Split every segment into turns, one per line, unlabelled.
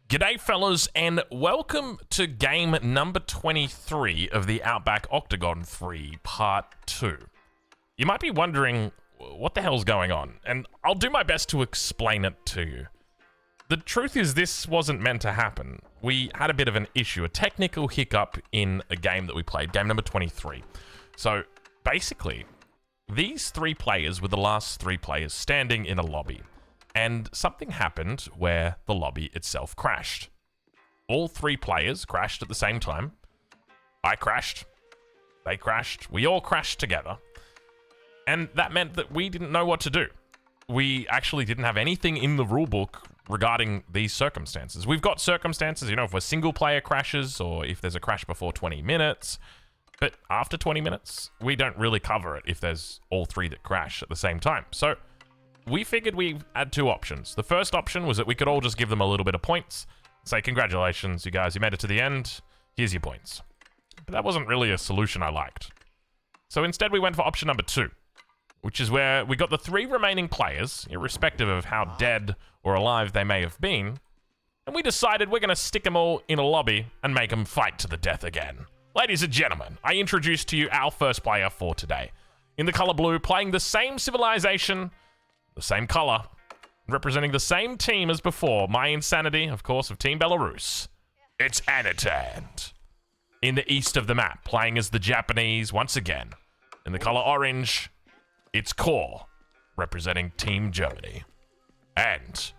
G'day fellas, and welcome to game number 23 of the Outback Octagon 3 Part 2. You might be wondering, what the hell's going on? And I'll do my best to explain it to you. The truth is, this wasn't meant to happen. We had a bit of an issue, a technical hiccup in a game that we played, game number 23. So, basically, these three players were the last three players standing in a lobby. And something happened where the lobby itself crashed. All three players crashed at the same time. I crashed. They crashed. We all crashed together. And that meant that we didn't know what to do. We actually didn't have anything in the rulebook regarding these circumstances. We've got circumstances, you know, if a single player crashes or if there's a crash before 20 minutes. But after 20 minutes, we don't really cover it if there's all three that crash at the same time. So we figured we had two options. The first option was that we could all just give them a little bit of points. Say, congratulations, you guys, you made it to the end. Here's your points. But that wasn't really a solution I liked. So instead we went for option number 2, which is where we got the three remaining players, irrespective of how dead or alive they may have been, and we decided we're going to stick them all in a lobby and make them fight to the death again. Ladies and gentlemen, I introduce to you our first player for today. In the color blue, playing the same civilization, the same color, representing the same team as before, my insanity, of course, of Team Belarus. It's Anant. In the east of the map, playing as the Japanese once again. In the color orange, it's Core, representing Team Germany. And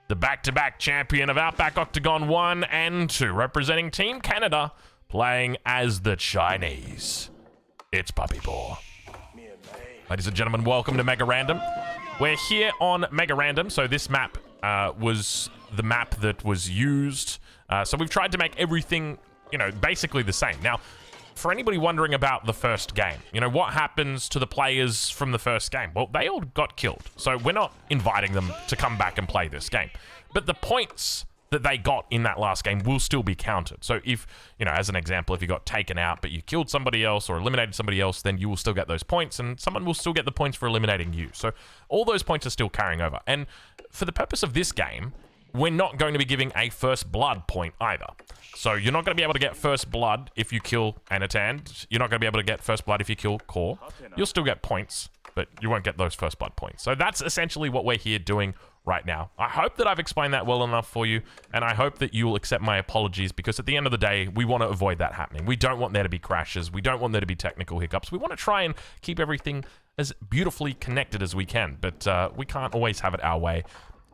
the back-to-back champion of Outback Octagon 1 and 2, representing Team Canada, playing as the Chinese. It's Puppy Paw. Ladies and gentlemen, welcome to Mega Random. We're here on Mega Random, so this map was the map that was used. So we've tried to make everything, you know, basically the same. Now, for anybody wondering about the first game, you know, what happens to the players from the first game? Well, they all got killed. So we're not inviting them to come back and play this game. But the points that they got in that last game will still be counted. So if, you know, as an example, if you got taken out but you killed somebody else or eliminated somebody else, then you will still get those points and someone will still get the points for eliminating you. So all those points are still carrying over. And for the purpose of this game, we're not going to be giving a first blood point either. So you're not going to be able to get first blood if you kill Anant. You're not going to be able to get first blood if you kill Core. You'll still get points, but you won't get those first blood points. So that's essentially what we're here doing right now. I hope that I've explained that well enough for you, and I hope that you'll accept my apologies, because at the end of the day, we want to avoid that happening. We don't want there to be crashes. We don't want there to be technical hiccups. We want to try and keep everything as beautifully connected as we can, but we can't always have it our way.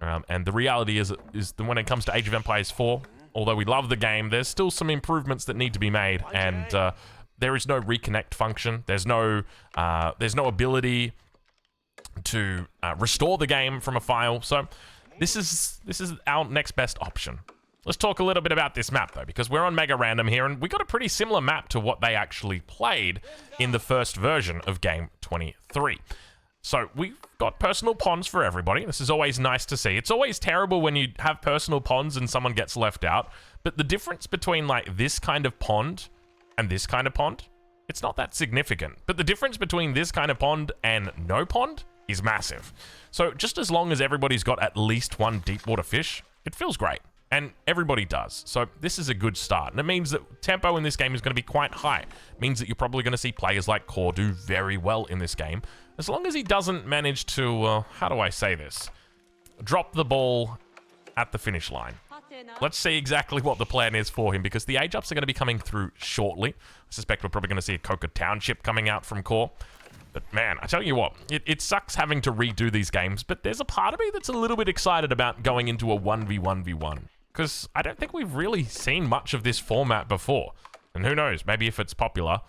And the reality is that when it comes to Age of Empires 4, although we love the game, there's still some improvements that need to be made, and there is no reconnect function. There's no ability to restore the game from a file. So this is our next best option. Let's talk a little bit about this map though, because we're on Mega Random here, and we got a pretty similar map to what they actually played in the first version of game 23. So we've got personal ponds for everybody. This is always nice to see. It's always terrible when you have personal ponds and someone gets left out. But the difference between like this kind of pond and this kind of pond, it's not that significant. But the difference between this kind of pond and no pond is massive. So just as long as everybody's got at least one deep water fish, it feels great. And everybody does. So this is a good start. And it means that tempo in this game is going to be quite high. It means that you're probably going to see players like Core do very well in this game. As long as he doesn't manage to, how do I say this? Drop the ball at the finish line. Let's see exactly what the plan is for him, because the age ups are going to be coming through shortly. I suspect we're probably going to see a Coca Township coming out from Core. But man, I tell you what, it sucks having to redo these games, but there's a part of me that's a little bit excited about going into a 1v1v1. Because I don't think we've really seen much of this format before. And who knows, maybe if it's popular,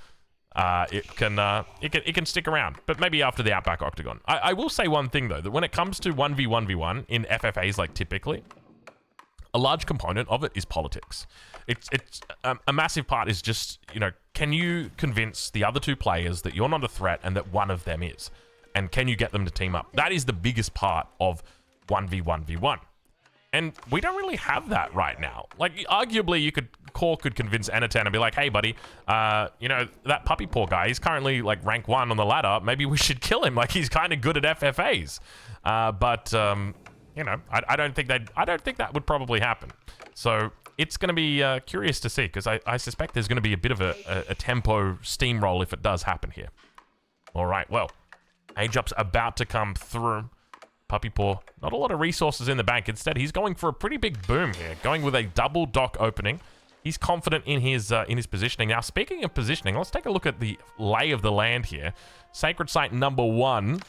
it can stick around. But maybe after the Outback Octagon. I will say one thing though, that when it comes to 1v1v1 in FFAs like typically, a large component of it is politics. It's a massive part is just, you know, can you convince the other two players that you're not a threat and that one of them is? And can you get them to team up? That is the biggest part of 1v1v1. And we don't really have that right now. Like, arguably, Core could convince Anatan and be like, hey, buddy, you know, that Puppy Paw guy, he's currently, like, rank 1 on the ladder. Maybe we should kill him. Like, he's kind of good at FFAs. But you know, I don't think that would probably happen. So it's going to be curious to see, because I suspect there's going to be a bit of a tempo steamroll if it does happen here. All right, well, Age-Up's about to come through. Puppy Paw, not a lot of resources in the bank. Instead, he's going for a pretty big boom here, going with a double dock opening. He's confident in his positioning. Now, speaking of positioning, let's take a look at the lay of the land here. Sacred Site number 1,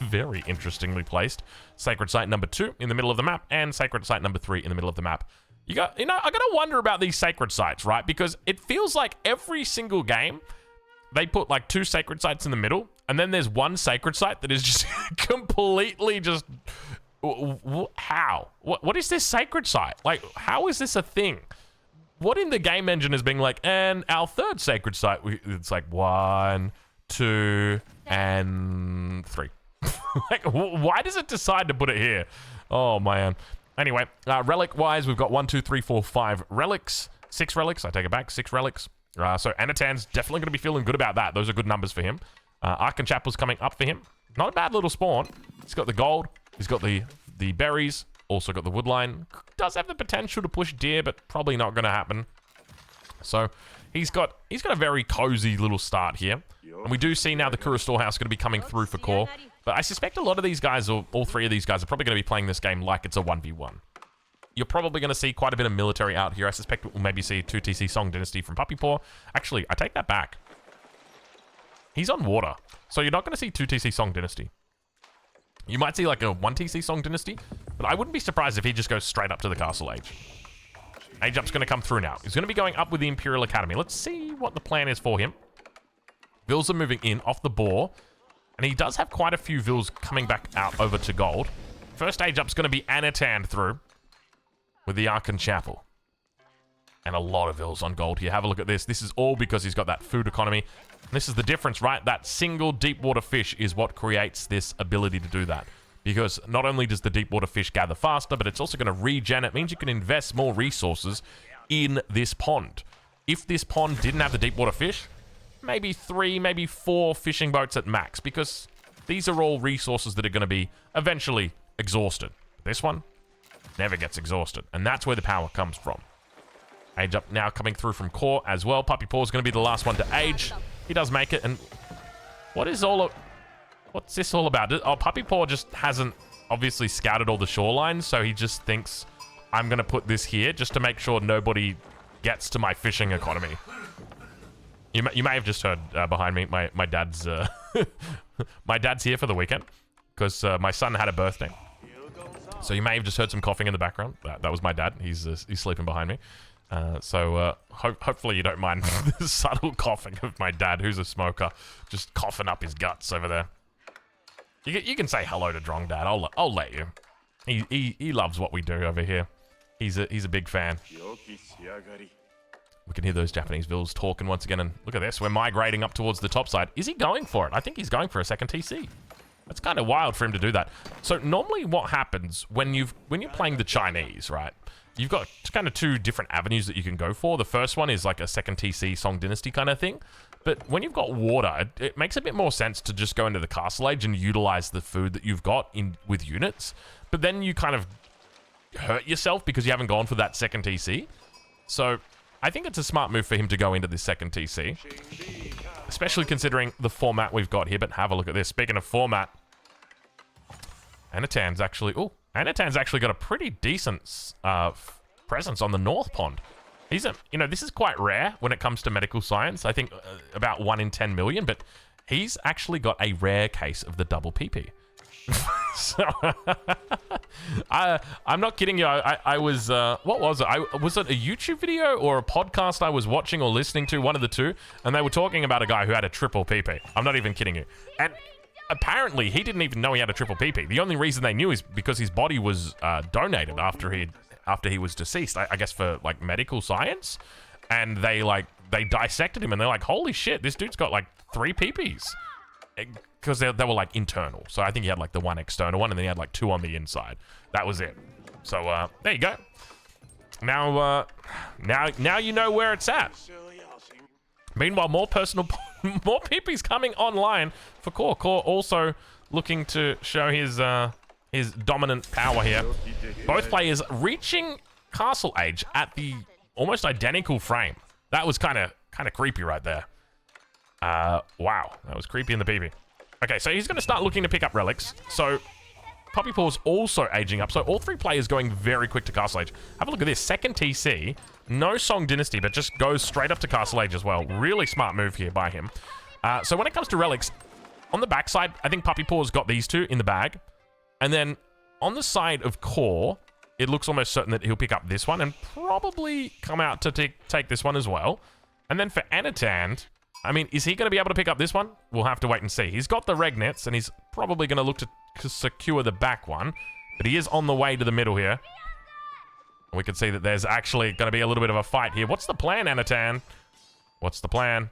very interestingly placed. Sacred Site number 2 in the middle of the map, and Sacred Site number 3 in the middle of the map. I gotta wonder about these sacred sites, right? Because it feels like every single game, they put like 2 sacred sites in the middle, and then there's one sacred site that is just completely just... How? What is this sacred site? Like, how is this a thing? What in the game engine is being like, and our third sacred site, it's like 1, 2, and 3. Like, why does it decide to put it here? Oh, man. Anyway, relic-wise, we've got 1, 2, 3, 4, 5 relics. 6 relics. I take it back. 6 relics. So Anatan's definitely going to be feeling good about that. Those are good numbers for him. Arkanchapel's coming up for him. Not a bad little spawn. He's got the gold. He's got the berries. Also got the woodline. Does have the potential to push deer, but probably not going to happen. So he's got a very cozy little start here. And we do see now the Kura Storehouse going to be coming through for core. But I suspect a lot of these guys, or all 3 of these guys, are probably going to be playing this game like it's a 1v1. You're probably going to see quite a bit of military out here. I suspect we'll maybe see 2TC Song Dynasty from Puppy Paw. Actually, I take that back. He's on water. So you're not going to see 2TC Song Dynasty. You might see like a 1TC Song Dynasty, but I wouldn't be surprised if he just goes straight up to the Castle Age. Age-Up's going to come through now. He's going to be going up with the Imperial Academy. Let's see what the plan is for him. Vils are moving in off the boar, and he does have quite a few Vils coming back out over to gold. First Age-Up's going to be Anatan through with the Arkanchapel. And a lot of Vils on gold here. Have a look at this. This is all because he's got that food economy. And this is the difference, right? That single deep water fish is what creates this ability to do that. Because not only does the deep water fish gather faster, but it's also going to regen. It means you can invest more resources in this pond. If this pond didn't have the deep water fish, maybe 3, maybe 4 fishing boats at max. Because these are all resources that are going to be eventually exhausted. This one never gets exhausted. And that's where the power comes from. Age-Up now coming through from core as well. Puppy Paw is going to be the last one to age. He does make it. And what's this all about? Oh, Puppy Paw just hasn't obviously scouted all the shorelines, so he just thinks, I'm going to put this here just to make sure nobody gets to my fishing economy. You may have just heard behind me, my dad's my dad's here for the weekend because my son had a birthday. So you may have just heard some coughing in the background. That was my dad. He's sleeping behind me. Hopefully you don't mind the subtle coughing of my dad, who's a smoker, just coughing up his guts over there. You can say hello to Drong Dad. I'll let you. He loves what we do over here. He's a big fan. We can hear those Japanese Vils talking once again, and look at this. We're migrating up towards the top side. Is he going for it? I think he's going for a second TC. That's kind of wild for him to do that. So normally what happens when you're playing the Chinese, right? You've got kind of 2 different avenues that you can go for. The first one is like a second TC Song Dynasty kind of thing. But when you've got water, it makes a bit more sense to just go into the Castle Age and utilize the food that you've got with units. But then you kind of hurt yourself because you haven't gone for that second TC. So I think it's a smart move for him to go into this second TC. Especially considering the format we've got here. But have a look at this. Speaking of format, Anatan's actually got a pretty decent presence on the North Pond. This is quite rare when it comes to medical science. I think about 1 in 10 million, but he's actually got a rare case of the double PP. So, I'm not kidding you. I was, what was it? Was it a YouTube video or a podcast I was watching or listening to, one of the two, and they were talking about a guy who had a triple PP. I'm not even kidding you. And apparently, he didn't even know he had a triple PP. The only reason they knew is because his body was donated after he was deceased, I guess for like medical science, and they dissected him and they're like, holy shit, this dude's got like 3 PPs, because they were like internal. So I think he had like the 1 external one and then he had like 2 on the inside. That was it. So there you go. Now you know where it's at. Meanwhile, more PPs coming online for Core. Core also looking to show his his dominant power here. Both players reaching castle age at the almost identical frame. That was kind of creepy right there. Wow, that was creepy in the PV. Okay, so he's going to start looking to pick up relics. So Puppy Paw's also aging up. So all three players going very quick to castle age. Have a look at this. Second TC. No Song Dynasty, but just goes straight up to castle age as well. Really smart move here by him. So when it comes to relics, on the backside, I think Puppy Paw's got these two in the bag. And then on the side of Core, it looks almost certain that he'll pick up this one and probably come out to take this one as well. And then for Anant, I mean, is he going to be able to pick up this one? We'll have to wait and see. He's got the Regnets, and he's probably going to look to secure the back one. But he is on the way to the middle here. We can see that there's actually going to be a little bit of a fight here. What's the plan, Anant? What's the plan?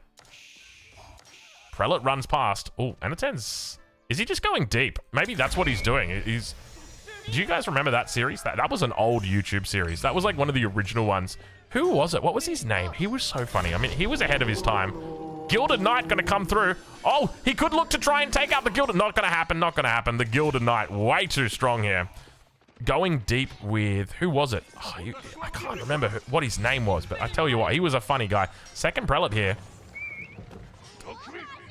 Prelate runs past. Oh, Anatan's... Is he just going deep? Maybe that's what he's doing. Do you guys remember that series? That was an old YouTube series. That was like one of the original ones. Who was it? What was his name? He was so funny. I mean, he was ahead of his time. Gilded Knight going to come through. Oh, he could look to try and take out the Gilded. Not going to happen. Not going to happen. The Gilded Knight way too strong here. Going deep with... Who was it? Oh, I can't remember what his name was, but I tell you what, he was a funny guy. Second Prelate here.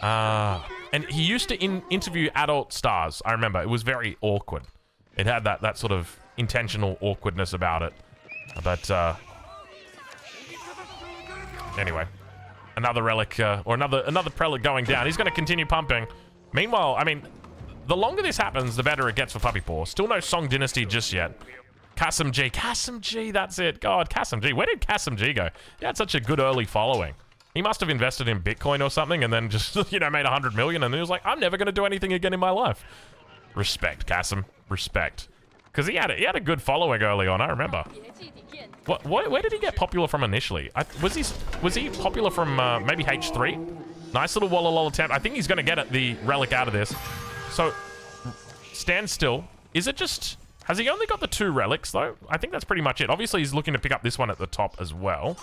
And he used to interview adult stars. I remember. It was very awkward. It had that sort of intentional awkwardness about it. But, anyway. Another relic, or another prelate going down. He's going to continue pumping. Meanwhile, I mean, the longer this happens, the better it gets for Puppy Paw. Still no Song Dynasty just yet. Kasim G. Kasim G, that's it. God, Kasim G. Where did Kasim G go? He had such a good early following. He must have invested in Bitcoin or something and then just, you know, made 100 million and he was like, I'm never going to do anything again in my life. Respect, Kasim. Respect. Because he had a good following early on, I remember. Where did he get popular from initially? Was he popular from maybe H3? Nice little Walla Lolla attempt. I think he's going to get the relic out of this. So, stand still. Is it just... Has he only got the 2 relics, though? I think that's pretty much it. Obviously, he's looking to pick up this one at the top as well.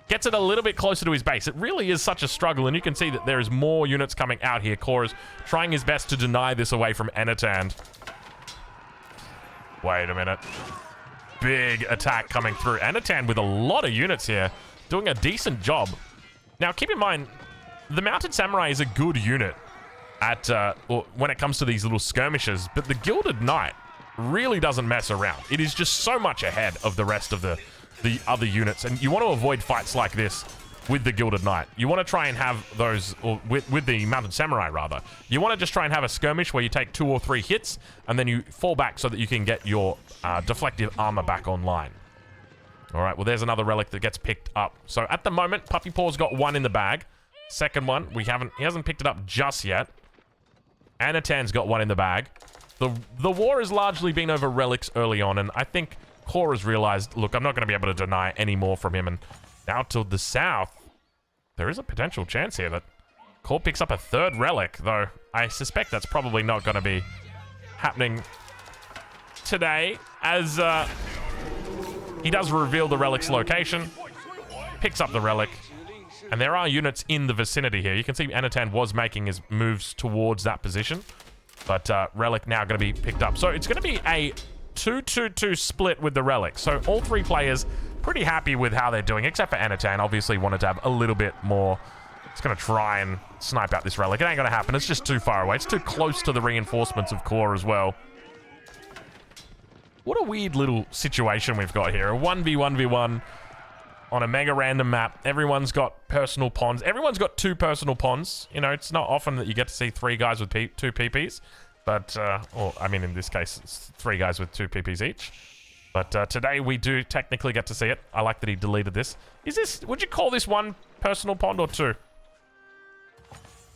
Gets it a little bit closer to his base. It really is such a struggle, and you can see that there is more units coming out here. Core is trying his best to deny this away from Anant. Wait a minute. Big attack coming through. Anant with a lot of units here, doing a decent job. Now, keep in mind, the Mounted Samurai is a good unit at when it comes to these little skirmishes, but the Gilded Knight really doesn't mess around. It is just so much ahead of the rest of the other units, and you want to avoid fights like this with the Gilded Knight. You want to try and have those, or with the Mounted Samurai, rather. You want to just try and have a skirmish where you take 2 or 3 hits, and then you fall back so that you can get your deflective armor back online. All right, well, there's another relic that gets picked up. So at the moment, Puppy Paw's got 1 in the bag. Second one, he hasn't picked it up just yet. Anatan's got 1 in the bag. The war has largely been over relics early on, and I think Core has realized, look, I'm not going to be able to deny any more from him, and now to the south, there is a potential chance here that Core picks up a 3rd relic, though I suspect that's probably not going to be happening today, as he does reveal the relic's location, picks up the relic, and there are units in the vicinity here. You can see Anant was making his moves towards that position, but relic now going to be picked up. So it's going to be a 2-2-2 split with the relic. So all 3 players pretty happy with how they're doing, except for Anant. Obviously wanted to have a little bit more. It's going to try and snipe out this relic. It ain't going to happen. It's just too far away. It's too close to the reinforcements of Core as well. What a weird little situation we've got here. A 1v1v1 on a mega random map. Everyone's got personal pawns. Everyone's got 2 personal pawns. You know, it's not often that you get to see 3 guys with 2 PPs. But, or, I mean, in this case, it's 3 guys with 2 PPs each. But today we do technically get to see it. I like that he deleted this. Is this, would you call this 1 personal pond or 2?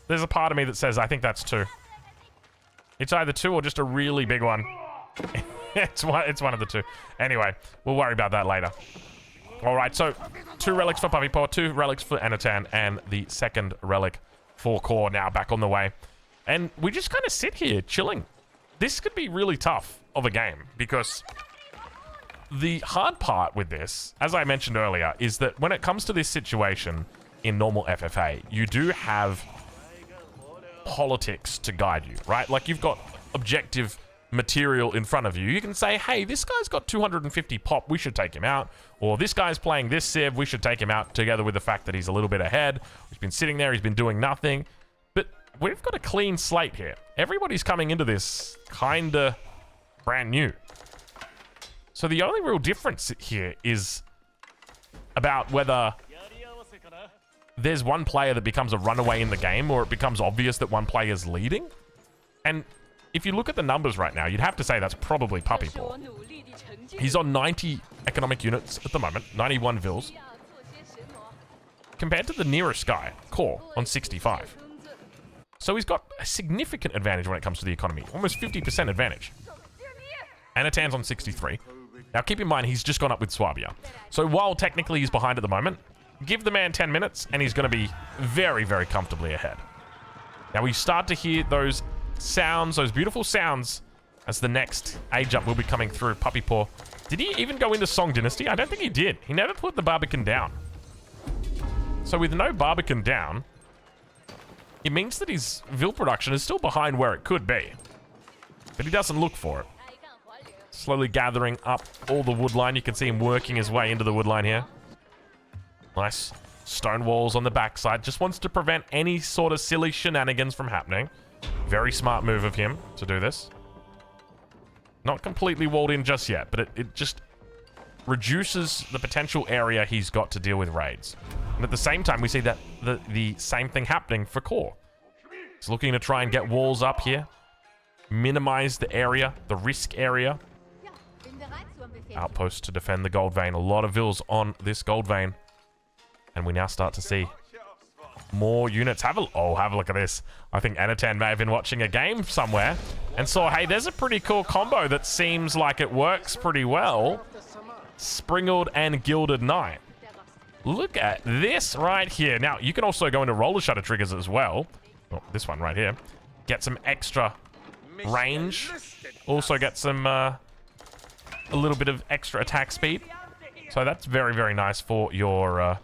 There's a part of me that says I think that's 2. It's either 2 or just a really big one. It's one of the 2. Anyway, we'll worry about that later. All right, so 2 relics for Puppy Paw, 2 relics for Anant, and the 2nd relic for Core now back on the way. And we just kind of sit here chilling. This could be really tough of a game because the hard part with this, as I mentioned earlier, is that when it comes to this situation in normal FFA, you do have politics to guide you, right? Like you've got objective material in front of you, you can say, hey, this guy's got 250 pop, we should take him out. Or this guy's playing this civ, we should take him out, together with the fact that he's a little bit ahead. He's been sitting there, he's been doing nothing. But we've got a clean slate here. Everybody's coming into this kinda brand new. So the only real difference here is about whether there's one player that becomes a runaway in the game, or it becomes obvious that one player is leading. And if you look at the numbers right now, you'd have to say that's probably Puppy Paw. He's on 90 economic units at the moment, 91 vils, compared to the nearest guy, Core, on 65. So he's got a significant advantage when it comes to the economy, almost 50% advantage. Anatan's on 63. Now keep in mind, he's just gone up with Swabia. So while technically he's behind at the moment, give the man 10 minutes and he's going to be very, very comfortably ahead. Now we start to hear those sounds, those beautiful sounds, as the next age up will be coming through. Puppy Paw. Did he even go into Song Dynasty? I don't think he did. He never put the Barbican down. So with no Barbican down, it means that his Vil production is still behind where it could be. But he doesn't look for it. Slowly gathering up all the wood line. You can see him working his way into the wood line here. Nice stone walls on the backside. Just wants to prevent any sort of silly shenanigans from happening. Very smart move of him to do this. Not completely walled in just yet, but it just reduces the potential area he's got to deal with raids. And at the same time, we see that the same thing happening for Core. He's looking to try and get walls up here. Minimize the area, the risk area. Outpost to defend the gold vein. A lot of vils on this gold vein. And we now start to see more units. Have a look at this. I think Anant may have been watching a game somewhere and saw, hey, there's a pretty cool combo that seems like it works pretty well. Springled and Gilded Knight. Look at this right here. Now, you can also go into roller shutter triggers as well. Oh, this one right here. Get some extra range. Also get some, a little bit of extra attack speed. So that's very, very nice for your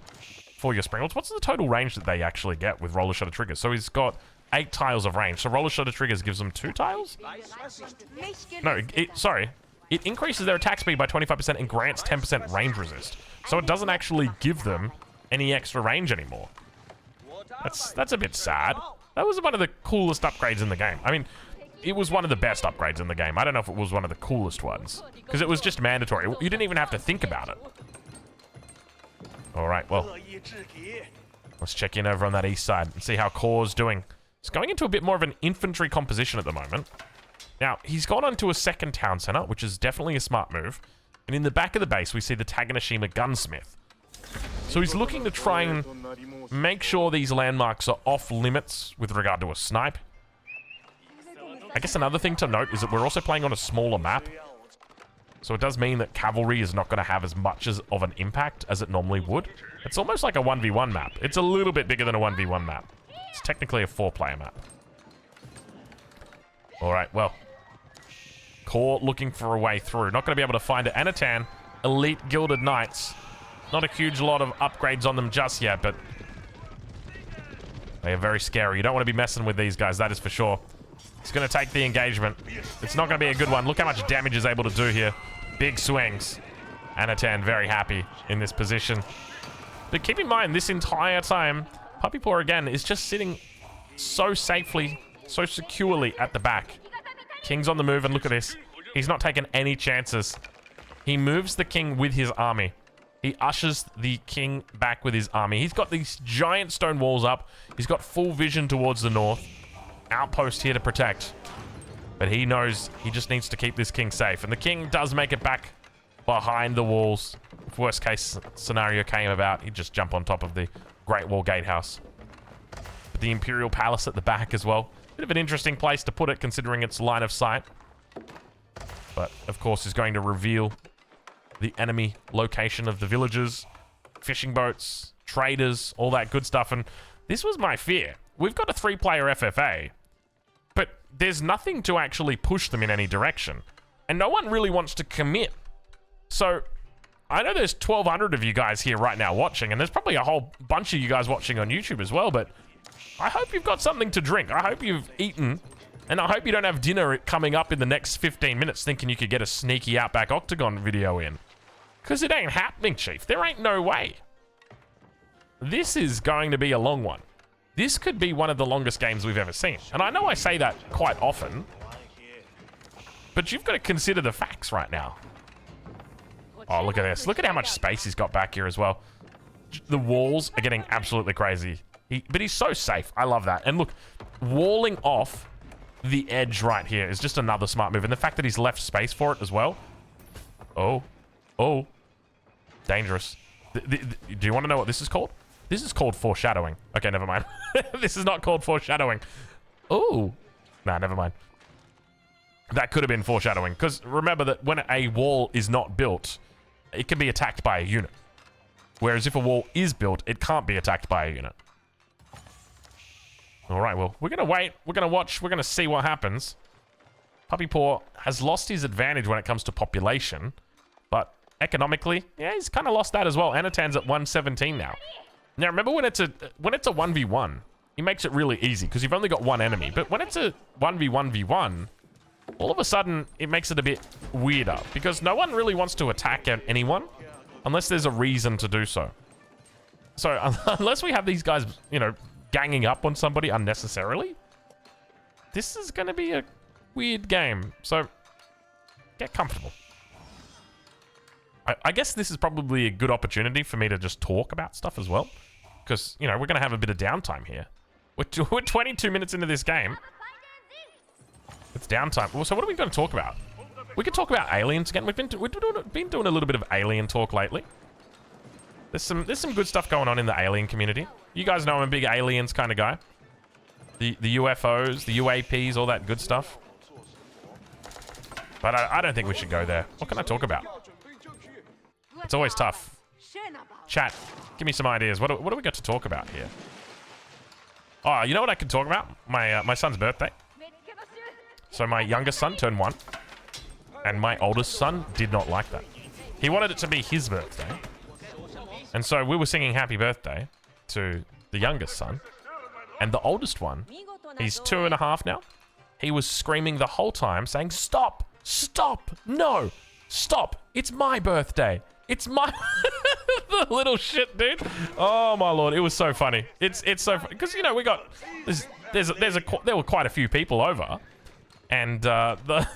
Springles. What's the total range that they actually get with roller shutter triggers? So he's got 8 tiles of range. So roller shutter triggers gives them 2 tiles? No, sorry. It increases their attack speed by 25% and grants 10% range resist. So it doesn't actually give them any extra range anymore. That's a bit sad. That was one of the coolest upgrades in the game. I mean, it was one of the best upgrades in the game. I don't know if it was one of the coolest ones, because it was just mandatory. You didn't even have to think about it. Alright, well, let's check in over on that east side and see how Core's doing. He's going into a bit more of an infantry composition at the moment. Now, he's gone onto a second town center, which is definitely a smart move. And in the back of the base, we see the Taganashima gunsmith. So he's looking to try and make sure these landmarks are off limits with regard to a snipe. I guess another thing to note is that we're also playing on a smaller map. So it does mean that cavalry is not going to have as much of an impact as it normally would. It's almost like a 1v1 map. It's a little bit bigger than a 1v1 map. It's technically a 4-player map. Alright, well. Core looking for a way through. Not going to be able to find it. Anant, Elite Gilded Knights. Not a huge lot of upgrades on them just yet, but they are very scary. You don't want to be messing with these guys, that is for sure. It's going to take the engagement. It's not going to be a good one. Look how much damage he's able to do here. Big swings. Anant very happy in this position. But keep in mind, this entire time, Puppy Paw again is just sitting so safely, so securely at the back. King's on the move, and look at this. He's not taking any chances. He moves the king with his army. He ushers the king back with his army. He's got these giant stone walls up. He's got full vision towards the north. Outpost here to protect. But he knows he just needs to keep this king safe. And the king does make it back behind the walls. If worst case scenario came about, he'd just jump on top of the Great Wall Gatehouse. But the Imperial Palace at the back as well. Bit of an interesting place to put it, considering its line of sight. But, of course, is going to reveal the enemy location of the villages, fishing boats, traders, all that good stuff. And this was my fear. We've got a 3-player FFA, but there's nothing to actually push them in any direction. And no one really wants to commit. So, I know there's 1,200 of you guys here right now watching, and there's probably a whole bunch of you guys watching on YouTube as well, but I hope you've got something to drink. I hope you've eaten And I hope you don't have dinner coming up in the next 15 minutes thinking you could get a sneaky Outback Octagon video in. Because it ain't happening, Chief. There ain't no way. This is going to be a long one. This could be one of the longest games we've ever seen. And I know I say that quite often, but you've got to consider the facts right now. Oh, look at this. Look at how much space he's got back here as well. The walls are getting absolutely crazy. But he's so safe. I love that. And look, walling off the edge right here is just another smart move. And the fact that he's left space for it as well. Oh. Oh. Dangerous. Do you want to know what this is called? This is called foreshadowing. Okay, never mind. This is not called foreshadowing. Oh. Nah, never mind. That could have been foreshadowing. Because remember that when a wall is not built, it can be attacked by a unit. Whereas if a wall is built, it can't be attacked by a unit. All right, well, we're going to wait. We're going to watch. We're going to see what happens. Puppy Paw has lost his advantage when it comes to population. But economically, yeah, he's kind of lost that as well. Anatan's at 117 now. Now, remember when it's a 1v1, he makes it really easy because you've only got one enemy. But when it's a 1v1v1, all of a sudden, it makes it a bit weirder because no one really wants to attack anyone unless there's a reason to do so. So unless we have these guys, you know, ganging up on somebody unnecessarily, this is going to be a weird game. So get comfortable. I guess this is probably a good opportunity for me to just talk about stuff as well. Because, you know, we're going to have a bit of downtime here. We're 22 minutes into this game. It's downtime. Well, so what are we going to talk about? We could talk about aliens again. We've been doing a little bit of alien talk lately. There's some good stuff going on in the alien community. You guys know I'm a big aliens kind of guy. The UFOs, the UAPs, all that good stuff. But I don't think we should go there. What can I talk about? It's always tough. Chat, give me some ideas. What do we got to talk about here? Oh, you know what I could talk about? My son's birthday. So my youngest son turned 1. And my oldest son did not like that. He wanted it to be his birthday. And so we were singing happy birthday to the youngest son. And the oldest one, he's 2.5 now. He was screaming the whole time saying, stop, stop, no, stop. It's my birthday. It's my the little shit, dude. Oh my lord, it was so funny. It's so funny because, you know, we got there were quite a few people over, and the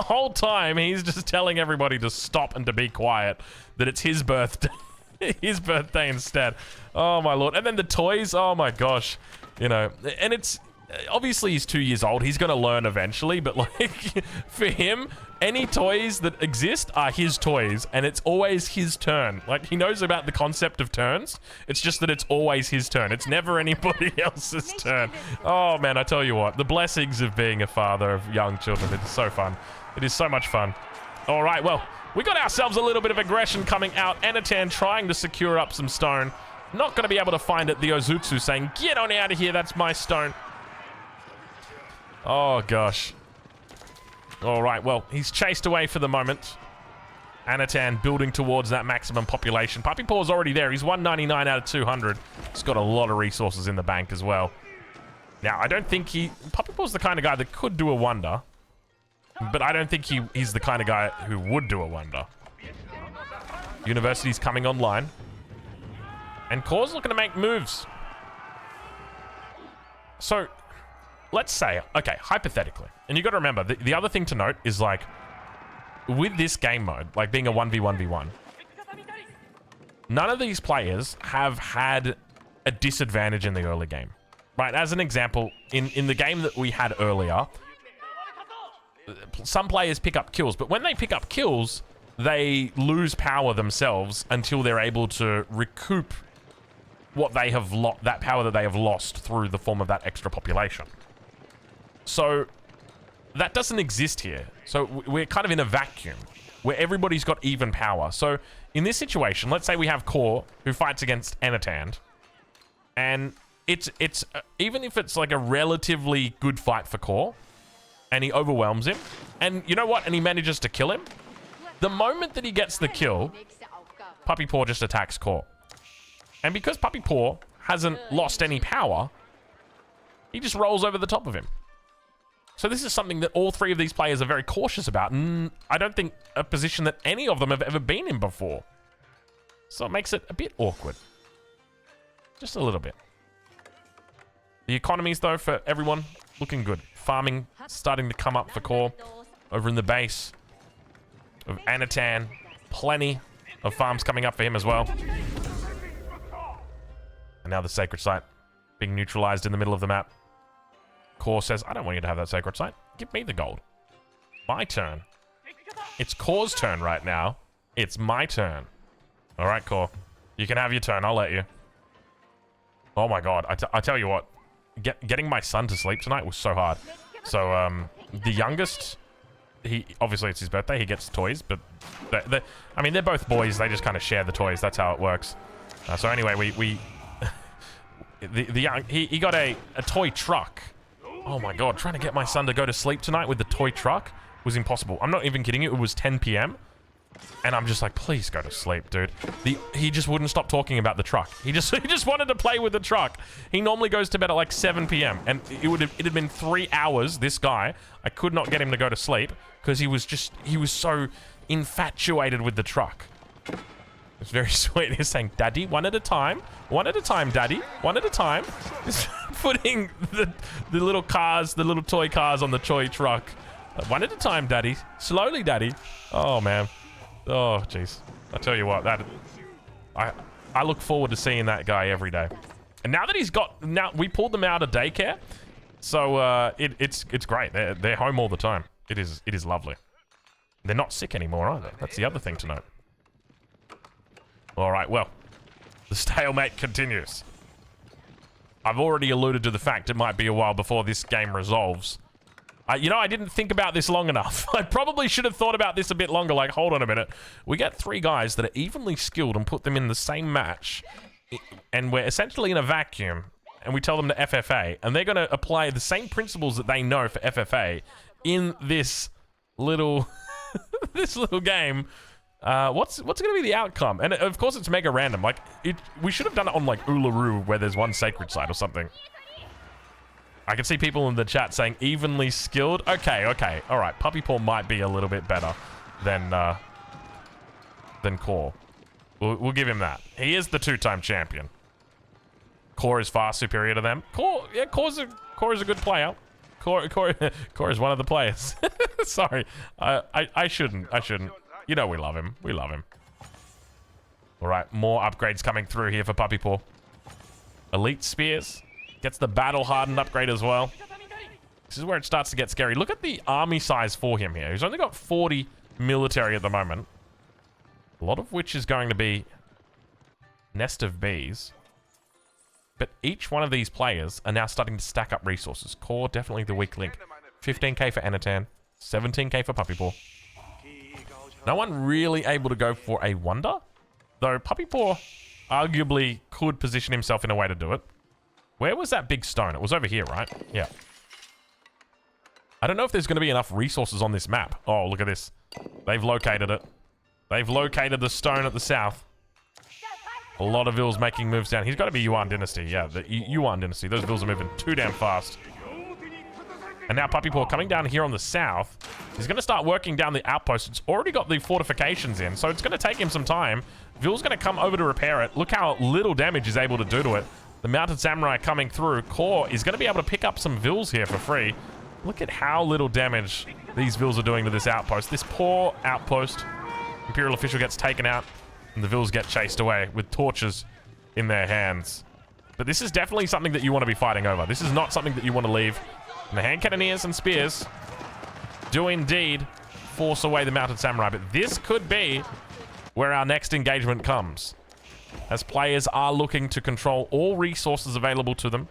whole time he's just telling everybody to stop and to be quiet, that it's his birthday. His birthday instead. Oh my lord. And then the toys, oh my gosh, you know, and it's obviously he's 2 years old, he's gonna learn eventually, but like for him, any toys that exist are his toys, and it's always his turn. Like, he knows about the concept of turns, it's just that it's always his turn. It's never anybody else's turn. Oh man, I tell you what, the blessings of being a father of young children, it is so fun. It is so much fun. All right, well, we got ourselves a little bit of aggression coming out. Anatan trying to secure up some stone. Not going to be able to find it. The Ozutsu saying, get on out of here, that's my stone. Oh, gosh. All right, well, he's chased away for the moment. Anatan building towards that maximum population. Puppy Paw's already there. He's 199 out of 200. He's got a lot of resources in the bank as well. Now, I don't think Puppy Paw's the kind of guy that could do a wonder. But I don't think he's the kind of guy who would do a wonder. University's coming online. And Core's looking to make moves. So, let's say, okay, hypothetically. And you got to remember, the other thing to note is, like, with this game mode, like being a 1v1v1, none of these players have had a disadvantage in the early game. Right, as an example, in the game that we had earlier, some players pick up kills, but when they pick up kills, they lose power themselves until they're able to recoup what they have that power that they have lost through the form of that extra population. So that doesn't exist here. So we're kind of in a vacuum where everybody's got even power. So in this situation, let's say we have Core who fights against Anant, and it's even if it's like a relatively good fight for Core, and he overwhelms him, and you know what? And he manages to kill him. The moment that he gets the kill, Puppy Paw just attacks Core. And because Puppy Paw hasn't lost any power, he just rolls over the top of him. So this is something that all three of these players are very cautious about, and I don't think a position that any of them have ever been in before. So it makes it a bit awkward. Just a little bit. The economies, though, for everyone, looking good. Farming starting to come up for core over in the base of Anant. Plenty of farms coming up for him as well. And now the sacred site being neutralized in the middle of the map. Core says, I don't want you to have that sacred site. Give me the gold. My turn. It's Core's turn right now. It's my turn. All right, Core. You can have your turn. I'll let you. Oh my god. I tell you what. Getting my son to sleep tonight was so hard. So, the youngest, obviously it's his birthday. He gets toys, but I mean, they're both boys. They just kind of share the toys. That's how it works. So anyway, he got a toy truck. Oh my god, trying to get my son to go to sleep tonight with the toy truck was impossible. I'm not even kidding you. It was 10 p.m. And I'm just like, please go to sleep, dude. He just wouldn't stop talking about the truck. He just wanted to play with the truck. He normally goes to bed at like 7 p.m. And it had been 3 hours, this guy. I could not get him to go to sleep because he was so infatuated with the truck. It's very sweet. He's saying, Daddy, one at a time. One at a time, Daddy. One at a time. Just putting the little cars, the little toy cars on the toy truck. One at a time, Daddy. Slowly, Daddy. Oh, man. Oh, jeez. I tell you what, I look forward to seeing that guy every day. And now that we pulled them out of daycare, so it's great. They're home all the time. It is lovely. They're not sick anymore either. That's the other thing to note. All right, well, the stalemate continues. I've already alluded to the fact it might be a while before this game resolves. You know, I didn't think about this long enough. I probably should have thought about this a bit longer. Like, hold on a minute. We get 3 guys that are evenly skilled and put them in the same match, and we're essentially in a vacuum, and we tell them to FFA, and they're going to apply the same principles that they know for FFA in this little this little game. What's going to be the outcome? And of course, it's mega random. Like, we should have done it on like Uluru, where there's one sacred site or something. I can see people in the chat saying evenly skilled. Okay. All right. Puppy Paw might be a little bit better than Core. We'll give him that. He is the 2-time champion. Core is far superior to them. Core is a good player. Core is one of the players. Sorry. I shouldn't. You know we love him. We love him. All right. More upgrades coming through here for Puppy Paw. Elite Spears. Gets the battle hardened upgrade as well. This is where it starts to get scary. Look at the army size for him here. He's only got 40 military at the moment. A lot of which is going to be Nest of Bees. But each one of these players are now starting to stack up resources. Core, definitely the weak link. 15k for Anant. 17k for Puppy Paw. No one really able to go for a wonder. Though Puppy Paw arguably could position himself in a way to do it. Where was that big stone? It was over here, right? Yeah. I don't know if there's going to be enough resources on this map. Oh, look at this. They've located it. They've located the stone at the south. A lot of vills making moves down. He's got to be Yuan Dynasty. Yeah, the Yuan Dynasty. Those vills are moving too damn fast. And now Puppy Paw coming down here on the south. He's going to start working down the outpost. It's already got the fortifications in, so it's going to take him some time. Vill's going to come over to repair it. Look how little damage he's able to do to it. The Mounted Samurai coming through. Core is going to be able to pick up some vills here for free. Look at how little damage these vills are doing to this outpost. This poor outpost. Imperial official gets taken out, and the vills get chased away with torches in their hands. But this is definitely something that you want to be fighting over. This is not something that you want to leave. And the hand cannoneers and spears do indeed force away the Mounted Samurai. But this could be where our next engagement comes, as players are looking to control all resources available to them.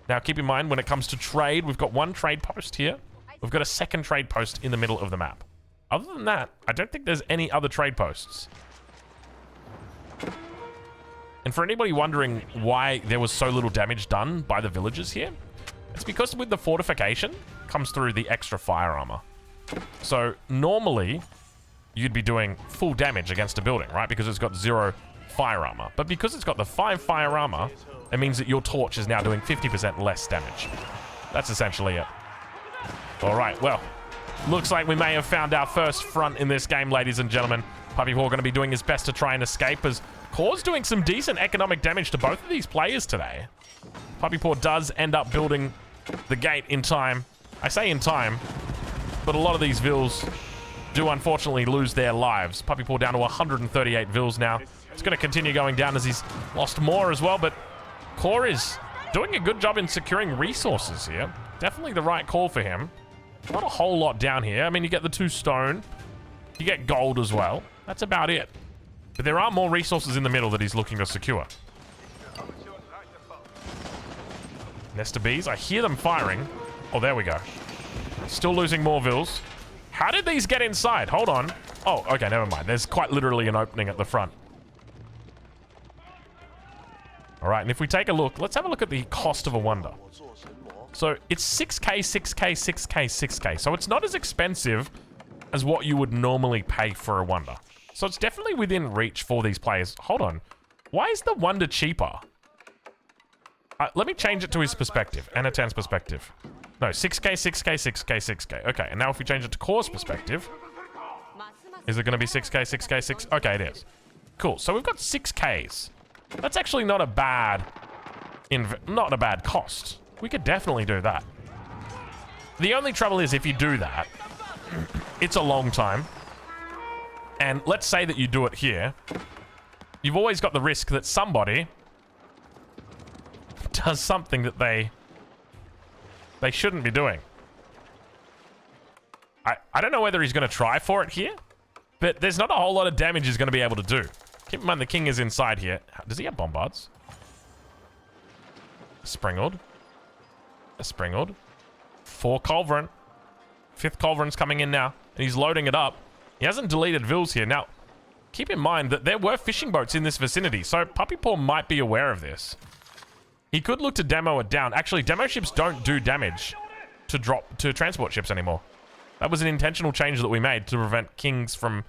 Now, keep in mind, when it comes to trade, we've got one trade post here. We've got a second trade post in the middle of the map. Other than that, I don't think there's any other trade posts. And for anybody wondering why there was so little damage done by the villagers here, it's because with the fortification comes through the extra fire armor. So normally, you'd be doing full damage against a building, right? Because it's got 0 fire armor. But because it's got the 5 fire armor, it means that your torch is now doing 50% less damage. That's essentially it. All right, well, looks like we may have found our first front in this game, ladies and gentlemen. Puppy Paw going to be doing his best to try and escape, as Core's doing some decent economic damage to both of these players today. Puppy Paw does end up building the gate in time. I say in time, but a lot of these vills do unfortunately lose their lives. Puppy Paw down to 138 vills now. It's going to continue going down as he's lost more as well, but Core is doing a good job in securing resources here. Definitely the right call for him. Not a whole lot down here. I mean, you get the 2 stone. You get gold as well. That's about it. But there are more resources in the middle that he's looking to secure. Nest of bees. I hear them firing. Oh, there we go. Still losing more vills. How did these get inside? Hold on. Oh, okay, never mind. There's quite literally an opening at the front. All right, and if we take a look, let's have a look at the cost of a wonder. So it's 6k, 6k, 6k, 6k. So it's not as expensive as what you would normally pay for a wonder. So it's definitely within reach for these players. Hold on. Why is the wonder cheaper? Let me change it to his perspective. Anatan's perspective. No, 6k, 6k, 6k, 6k. Okay, and now if we change it to Core's perspective, is it going to be 6k, 6k, 6? Okay, it is. Cool. So we've got 6ks. That's actually not a bad cost. We could definitely do that. The only trouble is if you do that, it's a long time. And let's say that you do it here. You've always got the risk that somebody does something that they shouldn't be doing. I don't know whether he's going to try for it here, but there's not a whole lot of damage he's going to be able to do. Keep in mind the king is inside here. Does he have bombards? Springled. A Springled. 4 Culverin. 5th Culverin's coming in now, and he's loading it up. He hasn't deleted vills here. Now, keep in mind that there were fishing boats in this vicinity, so Puppy Paw might be aware of this. He could look to demo it down. Actually, demo ships don't do damage to transport ships anymore. That was an intentional change that we made to prevent kings from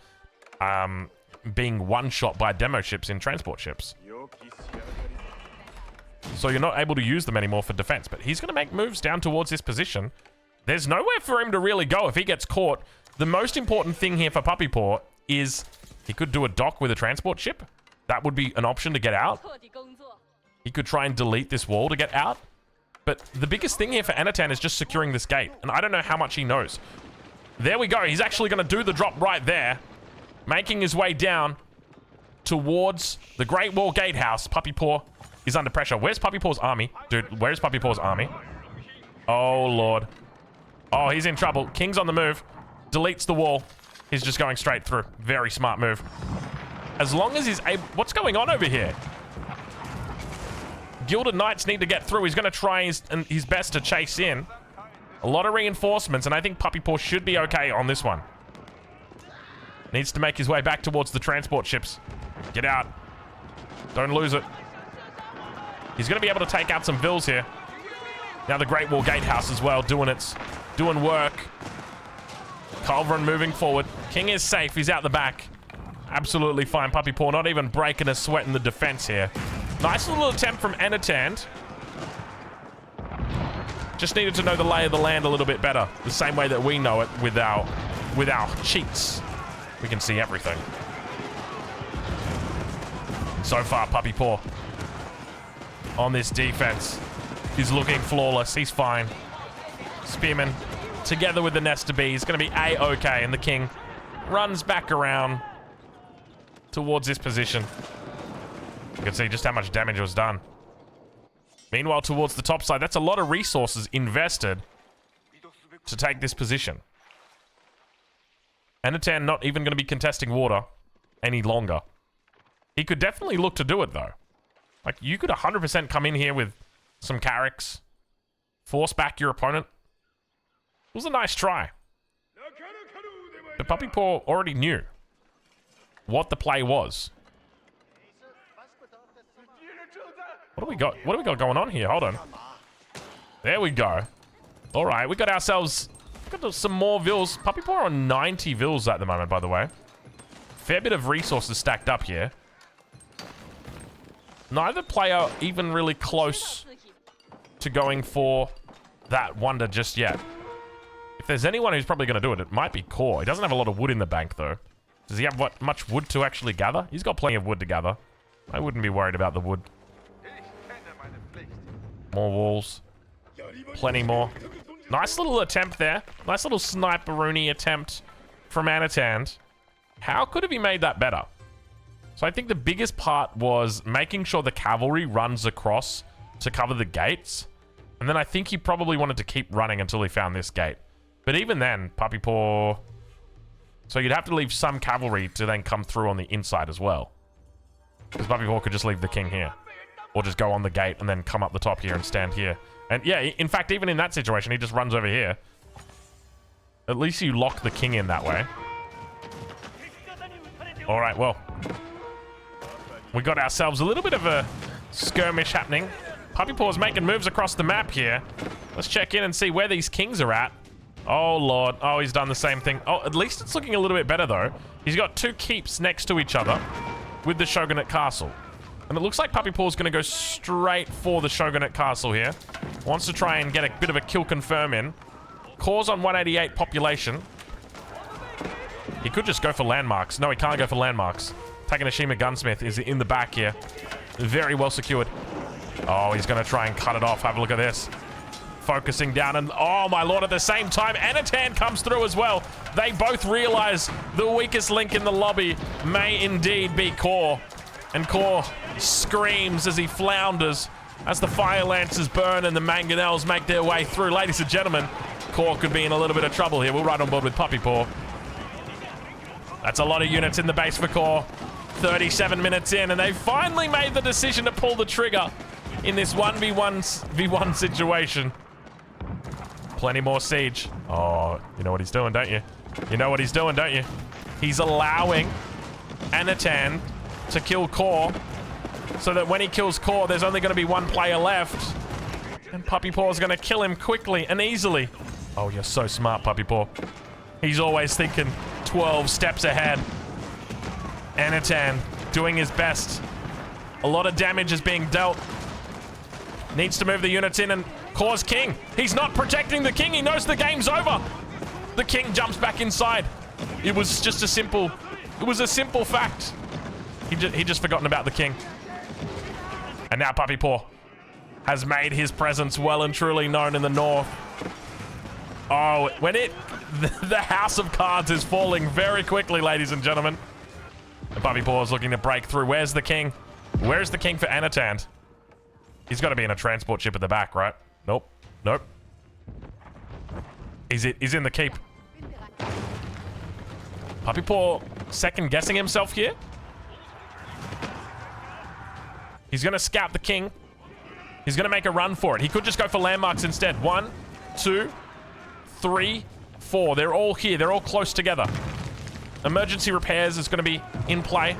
being one-shot by demo ships in transport ships. So you're not able to use them anymore for defense, but he's going to make moves down towards this position. There's nowhere for him to really go if he gets caught. The most important thing here for Puppy Paw is he could do a dock with a transport ship. That would be an option to get out. He could try and delete this wall to get out. But the biggest thing here for Anant is just securing this gate, and I don't know how much he knows. There we go. He's actually going to do the drop right there, making his way down towards the Great Wall Gatehouse. Puppy Paw is under pressure. Where's Puppy Paw's army? Dude, where's Puppy Paw's army? Oh, Lord. Oh, he's in trouble. King's on the move. Deletes the wall. He's just going straight through. Very smart move. As long as he's able... What's going on over here? Gilded Knights need to get through. He's going to try his best to chase in. A lot of reinforcements, and I think Puppy Paw should be okay on this one. Needs to make his way back towards the transport ships. Get out. Don't lose it. He's going to be able to take out some vills here. Now the Great Wall Gatehouse as well, doing work. Culverin moving forward. King is safe. He's out the back. Absolutely fine. Puppy Paw not even breaking a sweat in the defense here. Nice little attempt from Anant. Just needed to know the lay of the land a little bit better. The same way that we know it with our cheats. We can see everything. So far, Puppy Paw on this defense is looking flawless. He's fine. Spearman together with the Nest of Bees. Going to be A-okay, and the king runs back around towards this position. You can see just how much damage was done. Meanwhile, towards the top side, that's a lot of resources invested to take this position. Anant not even going to be contesting water any longer. He could definitely look to do it, though. Like, you could 100% come in here with some Carracks, force back your opponent. It was a nice try. But Puppy Paw already knew what the play was. What do we got? What do we got going on here? Hold on. There we go. All right, we got ourselves some more vills. Puppy Paw on 90 vills at the moment, by the way. Fair bit of resources stacked up here. Neither player even really close to going for that wonder just yet. If there's anyone who's probably going to do it, it might be Core. He doesn't have a lot of wood in the bank, though. Does he have much wood to actually gather? He's got plenty of wood to gather. I wouldn't be worried about the wood. More walls. Plenty more. Nice little attempt there. Nice little sniper-rooney attempt from Anant. How could have he made that better? So I think the biggest part was making sure the cavalry runs across to cover the gates. And then I think he probably wanted to keep running until he found this gate. But even then, Puppy Paw... So you'd have to leave some cavalry to then come through on the inside as well. Because Puppy Paw could just leave the king here. Or just go on the gate and then come up the top here and stand here. And yeah, in fact, even in that situation, he just runs over here. At least you lock the king in that way. All right, well. We got ourselves a little bit of a skirmish happening. Puppy Paw's making moves across the map here. Let's check in and see where these kings are at. Oh, Lord. Oh, he's done the same thing. Oh, at least it's looking a little bit better, though. He's got two keeps next to each other with the Shogunate Castle. And it looks like Puppy Paw's going to go straight for the Shogunate Castle here. Wants to try and get a bit of a kill confirm in. Core's on 188 population. He could just go for landmarks. No, he can't go for landmarks. Takanashima Gunsmith is in the back here. Very well secured. Oh, he's going to try and cut it off. Have a look at this. Focusing down and... Oh, my lord, at the same time, Anant comes through as well. They both realize the weakest link in the lobby may indeed be Core. And Core screams as he flounders as the fire lances burn and the mangonels make their way through. Ladies and gentlemen, Core could be in a little bit of trouble here. We're right on board with Puppy Paw. That's a lot of units in the base for Core. 37 minutes in, and they finally made the decision to pull the trigger in this 1v1 situation. Plenty more siege. Oh, you know what he's doing, don't you? You know what he's doing, don't you? He's allowing Anant to kill Core, so that when he kills Core, there's only going to be one player left. And Puppy Paw is going to kill him quickly and easily. Oh, you're so smart, Puppy Paw. He's always thinking 12 steps ahead. Anant doing his best. A lot of damage is being dealt. Needs to move the units in, and Core's king. He's not protecting the king. He knows the game's over. The king jumps back inside. It was just a simple... It was a simple fact. He just forgotten about the king. And now Puppy Paw has made his presence well and truly known in the north. Oh, when the house of cards is falling very quickly, ladies and gentlemen. And Puppy Paw is looking to break through. Where's the king? Where's the king for Anant? He's got to be in a transport ship at the back, right? Nope. Nope. He's in the keep. Puppy Paw second guessing himself here. He's going to scout the king. He's going to make a run for it. He could just go for landmarks instead. 1, 2, 3, 4. They're all here. They're all close together. Emergency repairs is going to be in play.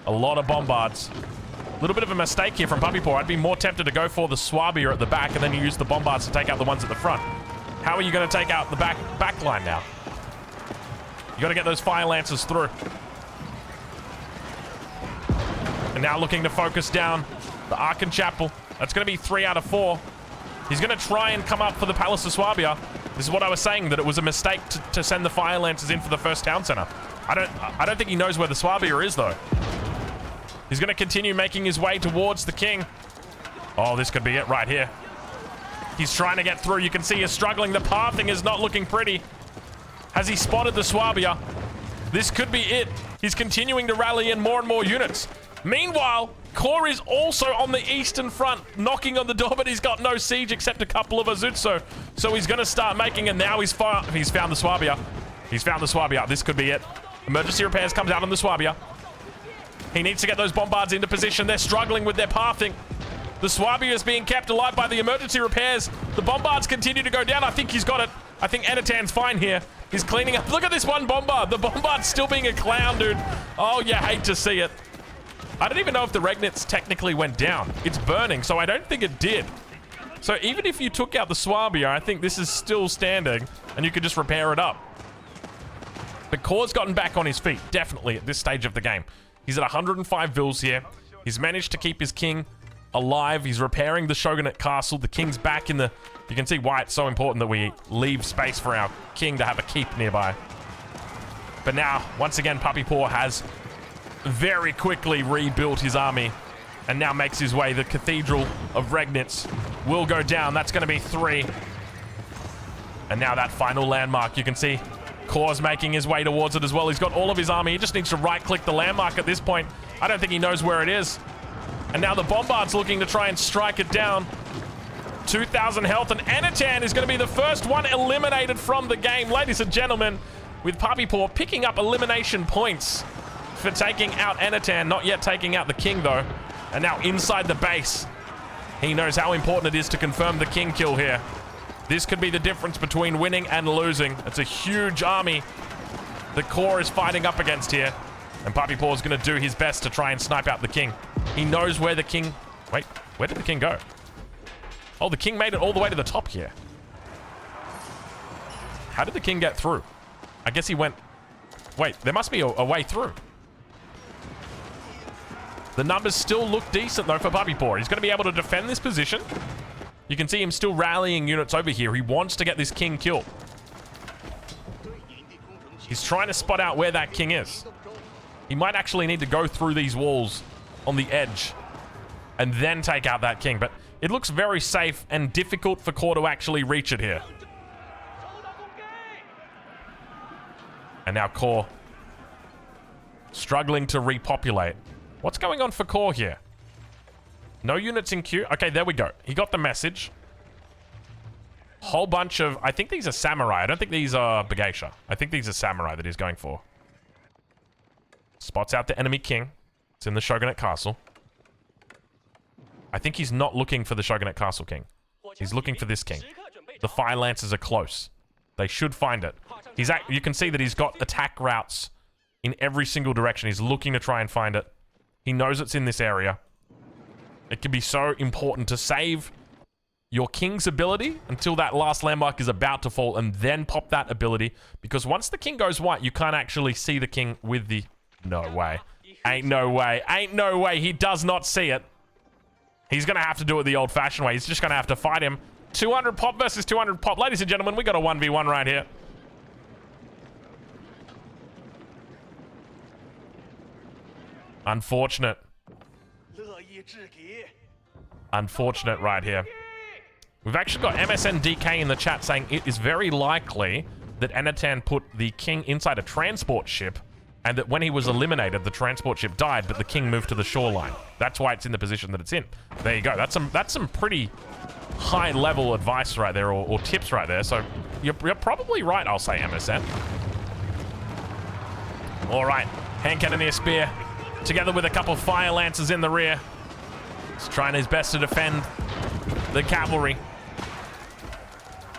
A lot of bombards. A little bit of a mistake here from Puppy Paw. I'd be more tempted to go for the Swabia at the back and then you use the bombards to take out the ones at the front. How are you going to take out the back line now? You got to get those fire lancers through. And now looking to focus down the Arkan Chapel. That's going to be 3 out of 4. He's going to try and come up for the Palace of Swabia. This is what I was saying, that it was a mistake to send the fire lancers in for the first town center. I don't think he knows where the Swabia is, though. He's going to continue making his way towards the king. Oh, this could be it right here. He's trying to get through. You can see he's struggling. The pathing is not looking pretty. Has he spotted the Swabia? This could be it. He's continuing to rally in more and more units. Meanwhile, Core is also on the eastern front, knocking on the door, but he's got no siege except a couple of Azutso. So he's going to start making, and now he's found the Swabia. He's found the Swabia. This could be it. Emergency repairs comes out on the Swabia. He needs to get those bombards into position. They're struggling with their pathing. The Swabia is being kept alive by the emergency repairs. The bombards continue to go down. I think he's got it. I think Anant's fine here. He's cleaning up. Look at this one bombard. The bombard's still being a clown, dude. Oh, you hate to see it. I don't even know if the Regnitz technically went down. It's burning, so I don't think it did. So even if you took out the Swabia, I think this is still standing, and you could just repair it up. But Core's gotten back on his feet, definitely, at this stage of the game. He's at 105 vills here. He's managed to keep his king alive. He's repairing the Shogunate castle. The king's back in the... You can see why it's so important that we leave space for our king to have a keep nearby. But now, once again, Puppy Paw has very quickly rebuilt his army and now makes his way. The Cathedral of Regnitz will go down. That's going to be 3. And now that final landmark, you can see Kor's making his way towards it as well. He's got all of his army. He just needs to right-click the landmark at this point. I don't think he knows where it is. And now the Bombard's looking to try and strike it down. 2,000 health, and Anant is going to be the first one eliminated from the game. Ladies and gentlemen, with Puppy Paw picking up elimination points for taking out Anant, not yet taking out the king though. And now inside the base, he knows how important it is to confirm the king kill here. This could be the difference between winning and losing. It's a huge army that Kor is fighting up against here. And Puppy Paw is going to do his best to try and snipe out the king. He knows where the king... Wait, where did the king go? Oh, the king made it all the way to the top here. How did the king get through? I guess he went... Wait, there must be a way through. The numbers still look decent, though, for Puppy Paw. He's going to be able to defend this position. You can see him still rallying units over here. He wants to get this king killed. He's trying to spot out where that king is. He might actually need to go through these walls on the edge and then take out that king. But it looks very safe and difficult for Kor to actually reach it here. And now Kor struggling to repopulate. What's going on for Kor here? No units in queue. Okay, there we go. He got the message. Whole bunch of... I think these are samurai. I don't think these are Bageisha. I think these are samurai that he's going for. Spots out the enemy king. It's in the Shogunate castle. I think he's not looking for the Shogunate castle king. He's looking for this king. The fire lancers are close. They should find it. You can see that he's got attack routes in every single direction. He's looking to try and find it. He knows it's in this area. It can be so important to save your king's ability until that last landmark is about to fall and then pop that ability. Because once the king goes white, you can't actually see the king with the... No way. Ain't no way. Ain't no way. He does not see it. He's going to have to do it the old-fashioned way. He's just going to have to fight him. 200 pop versus 200 pop. Ladies and gentlemen, we got a 1v1 right here. Unfortunate. Unfortunate right here. We've actually got MSNDK in the chat saying it is very likely that Anant put the king inside a transport ship and that when he was eliminated, the transport ship died, but the king moved to the shoreline. That's why it's in the position that it's in. There you go. That's some pretty high-level advice right there, or tips right there. So you're probably right, I'll say, MSN. All right. Hand Cannoneer Spear, together with a couple fire lancers in the rear. He's trying his best to defend the cavalry.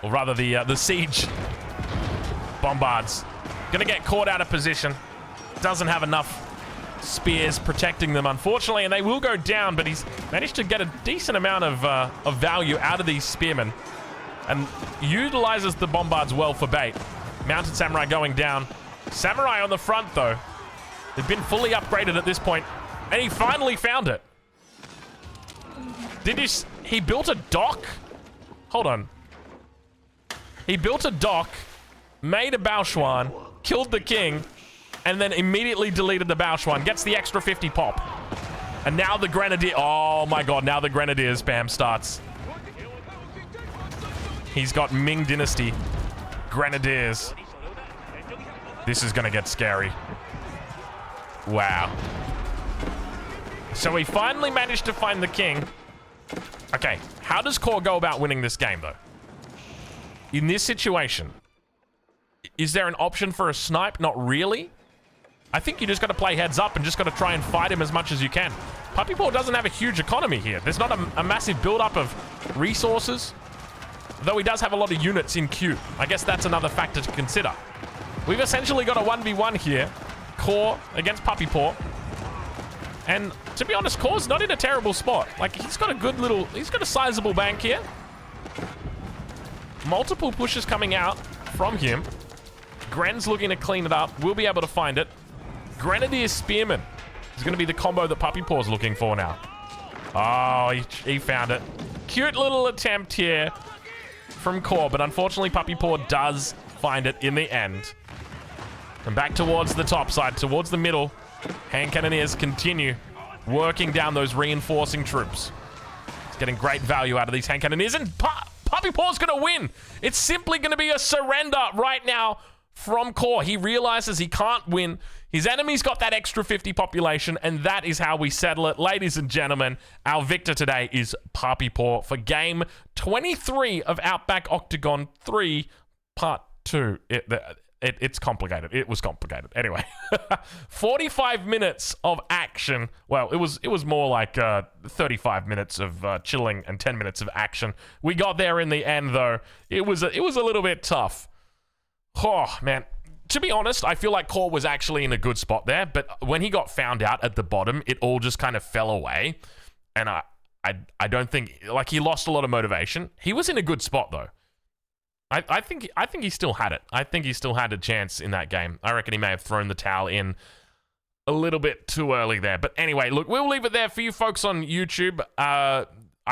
Or rather, the siege bombards. Gonna get caught out of position. Doesn't have enough spears protecting them, unfortunately, and they will go down, but he's managed to get a decent amount of value out of these spearmen and utilizes the bombards well for bait. Mounted samurai going down. Samurai on the front, though. They've been fully upgraded at this point, and he finally found it. He built a dock? Hold on. He built a dock, made a Baoshuan, killed the king, and then immediately deleted the Baoshuan. Gets the extra 50 pop. And now the Grenadier... Oh my god, now the Grenadier spam starts. He's got Ming Dynasty Grenadiers. This is gonna get scary. Wow. So we finally managed to find the king. Okay, how does Kor go about winning this game, though? In this situation, is there an option for a snipe? Not really. I think you just got to play heads up and just got to try and fight him as much as you can. Puppy Paw doesn't have a huge economy here. There's not a massive build-up of resources, though he does have a lot of units in queue. I guess that's another factor to consider. We've essentially got a 1v1 here. Kor against Puppy Paw. And to be honest, Kor's not in a terrible spot. Like, he's got a sizable bank here. Multiple pushes coming out from him. Gren's looking to clean it up. We'll be able to find it. Grenadier Spearman is going to be the combo that Puppy Paw's looking for now. Oh, he found it. Cute little attempt here from Core, but unfortunately Puppy Paw does find it in the end. And back towards the top side, towards the middle. Hand Cannoneers continue working down those reinforcing troops. It's getting great value out of these Hand Cannoneers, and Puppy Paw's gonna win. It's simply gonna be a surrender right now from Core. He realizes he can't win. His enemy's got that extra 50 population, and that is how we settle it. Ladies and gentlemen, our victor today is Puppy Paw for game 23 of Outback Octagon 3, part 2. It's complicated. It was complicated. Anyway, 45 minutes of action. Well, it was more like 35 minutes of chilling and 10 minutes of action. We got there in the end, though. It was a little bit tough. Oh, man. To be honest, I feel like Core was actually in a good spot there, but when he got found out at the bottom, it all just kind of fell away. And I don't think, like, he lost a lot of motivation. He was in a good spot, though. I think he still had it. I think he still had a chance in that game. I reckon he may have thrown the towel in a little bit too early there. But anyway, look, we'll leave it there for you folks on YouTube. I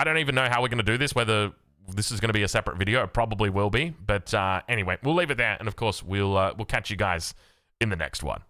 don't even know how we're going to do this, whether this is going to be a separate video. It probably will be. But anyway, we'll leave it there. And of course, we'll catch you guys in the next one.